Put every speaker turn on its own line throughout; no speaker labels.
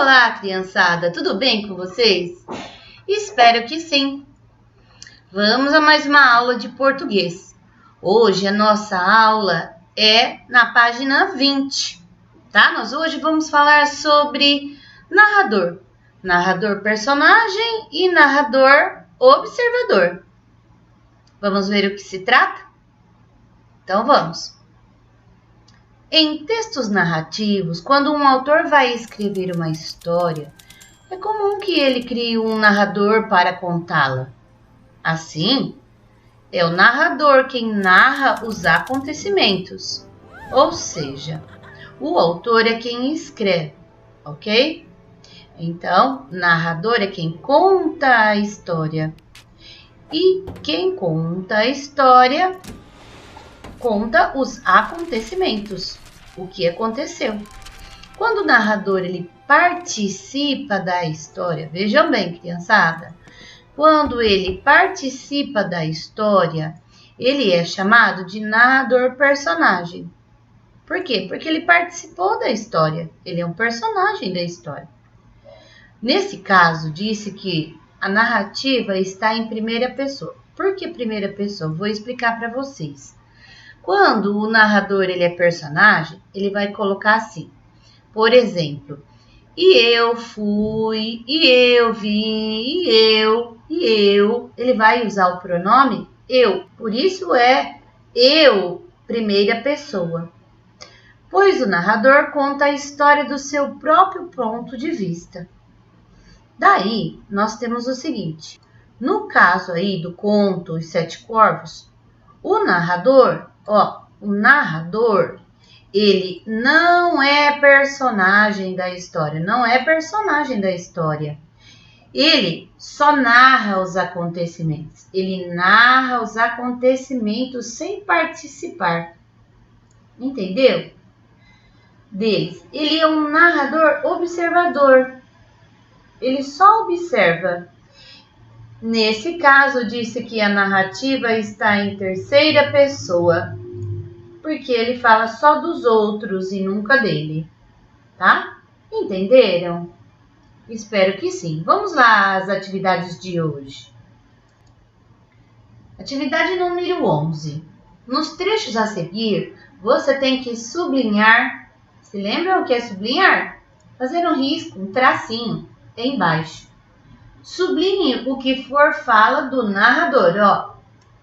Olá, criançada! Tudo bem com vocês? Espero que sim! Vamos a mais uma aula de português. Hoje a nossa aula é na página 20, tá? Nós hoje vamos falar sobre narrador. Narrador personagem e narrador observador. Vamos ver o que se trata? Então vamos! Em textos narrativos, quando um autor vai escrever uma história, é comum que ele crie um narrador para contá-la. Assim, é o narrador quem narra os acontecimentos, ou seja, o autor é quem escreve, ok? Então, narrador é quem conta a história. E quem conta a história conta os acontecimentos, o que aconteceu. Quando o narrador ele participa da história, vejam bem, criançada, quando ele participa da história, ele é chamado de narrador personagem. Por quê? Porque ele participou da história, ele é um personagem da história. Nesse caso, disse que a narrativa está em primeira pessoa. Por que primeira pessoa? Vou explicar para vocês. Quando o narrador ele é personagem, ele vai colocar assim, por exemplo, e eu fui, e eu vim, e eu. Ele vai usar o pronome eu, por isso é eu, primeira pessoa. Pois o narrador conta a história do seu próprio ponto de vista. Daí, nós temos o seguinte, no caso aí do conto Os Sete Corvos, o narrador, ele não é personagem da história, Ele só narra os acontecimentos. Ele narra os acontecimentos sem participar. Entendeu? Deles. Ele é um narrador observador. Ele só observa. Nesse caso, disse que a narrativa está em terceira pessoa, porque ele fala só dos outros e nunca dele, tá? Entenderam? Espero que sim. Vamos lá às atividades de hoje. Atividade número 11. Nos trechos a seguir, você tem que sublinhar. Se lembram o que é sublinhar? Fazer um risco, um tracinho embaixo. Sublinhe o que for fala do narrador,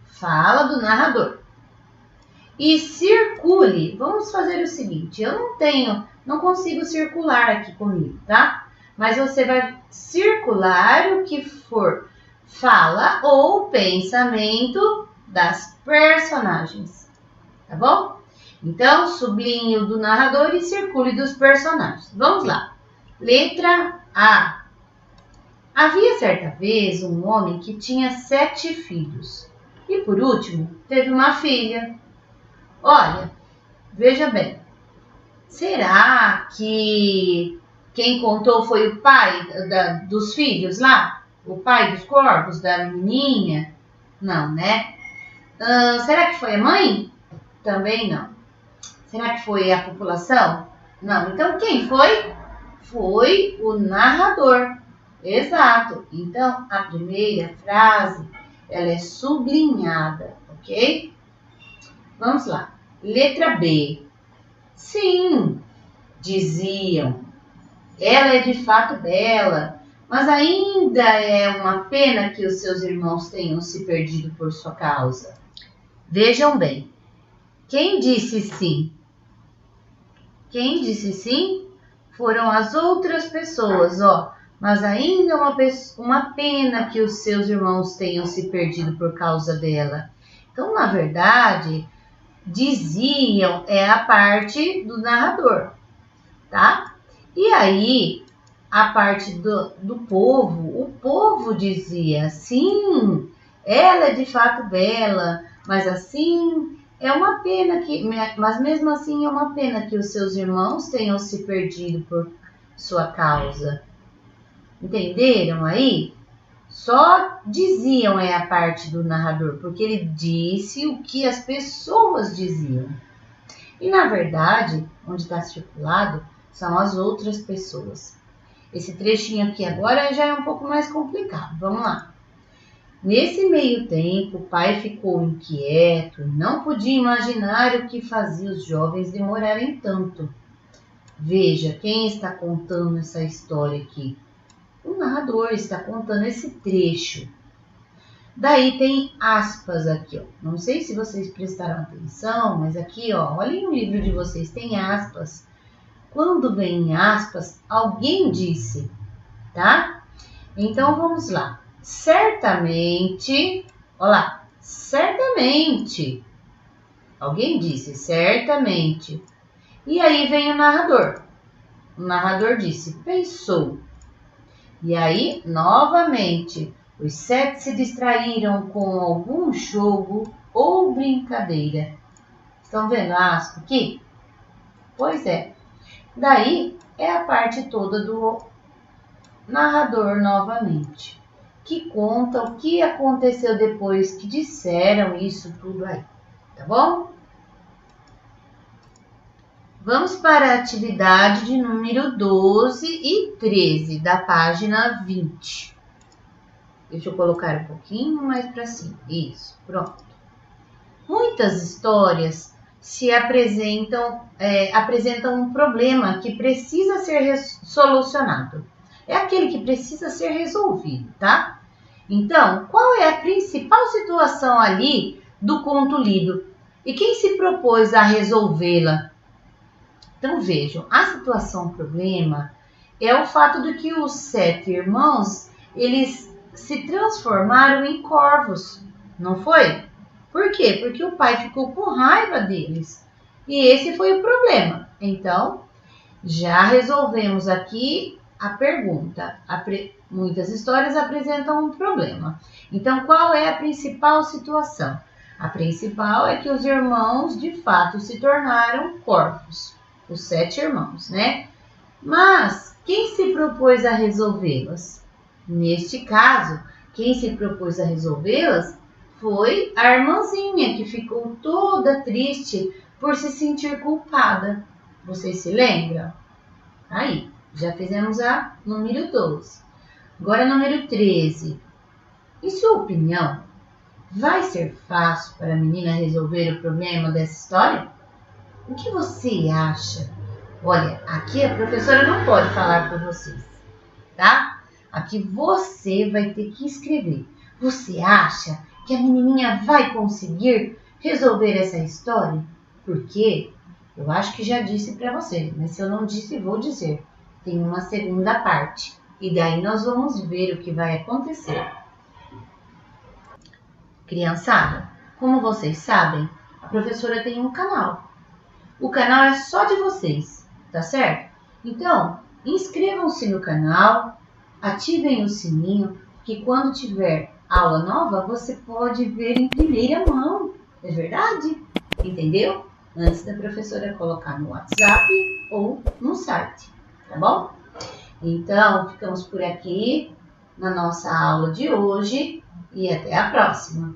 Fala do narrador. E circule. Vamos fazer o seguinte, eu não consigo circular aqui comigo, tá? Mas você vai circular o que for fala ou pensamento das personagens, tá bom? Então, sublinhe o do narrador e circule dos personagens. Vamos lá. Letra A. Havia certa vez um homem que tinha 7 filhos e, por último, teve uma filha. Olha, veja bem, será que quem contou foi o pai dos filhos lá? O pai dos corvos, da menininha? Não, né? Será que foi a mãe? Também não. Será que foi a população? Não. Então, quem foi? Foi o narrador. Exato. Então, a primeira frase, ela é sublinhada, ok? Vamos lá. Letra B. Sim, diziam. Ela é de fato bela, mas ainda é uma pena que os seus irmãos tenham se perdido por sua causa. Vejam bem. Quem disse sim? Quem disse sim foram as outras pessoas, Mas ainda é uma pena que os seus irmãos tenham se perdido por causa dela. Então, na verdade, diziam é a parte do narrador, tá? E aí, a parte do povo, o povo dizia, sim, ela é de fato bela, mas assim é uma pena mas mesmo assim é uma pena que os seus irmãos tenham se perdido por sua causa. Entenderam aí? Só diziam é a parte do narrador, porque ele disse o que as pessoas diziam. E na verdade, onde está circulado, são as outras pessoas. Esse trechinho aqui agora já é um pouco mais complicado. Vamos lá. Nesse meio tempo, o pai ficou inquieto e não podia imaginar o que fazia os jovens demorarem tanto. Veja, quem está contando essa história aqui? O narrador está contando esse trecho. Daí tem aspas aqui, ó. Não sei se vocês prestaram atenção, mas aqui, ó, olhem no livro de vocês, tem aspas. Quando vem aspas, alguém disse, tá? Então vamos lá. Certamente, olha lá, certamente. Alguém disse, certamente. E aí vem o narrador. O narrador disse, pensou. E aí, novamente, os 7 se distraíram com algum jogo ou brincadeira. Estão vendo a aspa aqui? Pois é. Daí é a parte toda do narrador novamente, que conta o que aconteceu depois que disseram isso tudo aí, tá bom? Vamos para a atividade de número 12 e 13 da página 20. Deixa eu colocar um pouquinho mais para cima. Isso, pronto. Muitas histórias se apresentam um problema que precisa ser solucionado. É aquele que precisa ser resolvido, tá? Então, qual é a principal situação ali do conto lido? E quem se propôs a resolvê-la? Então, vejam, a situação problema é o fato de que os 7 irmãos, eles se transformaram em corvos, não foi? Por quê? Porque o pai ficou com raiva deles. E esse foi o problema. Então, já resolvemos aqui a pergunta. Muitas histórias apresentam um problema. Então, qual é a principal situação? A principal é que os irmãos, de fato, se tornaram corvos. Os 7 irmãos, né? Mas, quem se propôs a resolvê-las? Neste caso, quem se propôs a resolvê-las foi a irmãzinha, que ficou toda triste por se sentir culpada. Vocês se lembram? Aí, já fizemos a número 12. Agora, número 13. Em sua opinião, vai ser fácil para a menina resolver o problema dessa história? O que você acha? Olha, aqui a professora não pode falar para vocês, tá? Aqui você vai ter que escrever. Você acha que a menininha vai conseguir resolver essa história? Por quê? Eu acho que já disse para você, mas se eu não disse, vou dizer. Tem uma segunda parte. E daí nós vamos ver o que vai acontecer. Criançada, como vocês sabem, a professora tem um canal. O canal é só de vocês, tá certo? Então, inscrevam-se no canal, ativem o sininho, que quando tiver aula nova, você pode ver em primeira mão. É verdade? Entendeu? Antes da professora colocar no WhatsApp ou no site, tá bom? Então, ficamos por aqui na nossa aula de hoje e até a próxima.